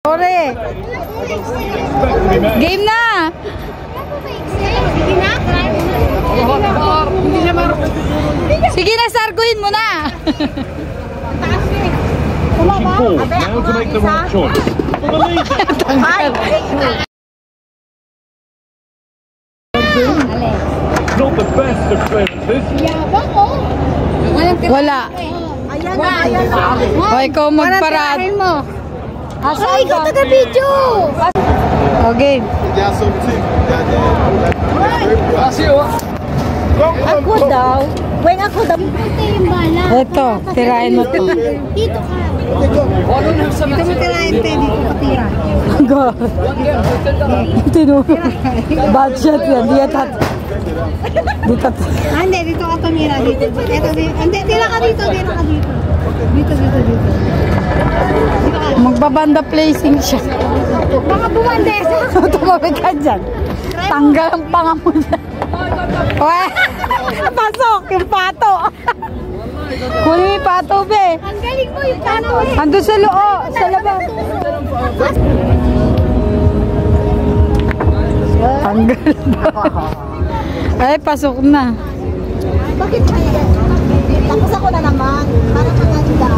Ore. Game na. Sige na, sarguin mo na. Now to make the right choice. Not the best of clearances. Wala. O, ikaw magparad. Ay, ikaw taga-video! Okay. Ako daw. Weng ako daw. Ito, tirahin mo ito. Dito ka. Dito mo tirahin, te. Dito ka tira. Tino. Bad shot yan. Dito. Hindi, dito ka tumira. Dito. Hindi, tira ka dito. Tira ka dito. Dito. Magbabanda placing siya. Mga bumandesa. Tumawid ka dyan. Tanggal ang panga mo dyan. Pasok yung pato. Kunin yung pato, be. Ang galing mo yung pato eh. Ando sa loo, sa labas. Tanggal ba? Ay, pasok na. Bakit kaya? Tapos ako na naman. Para maganda.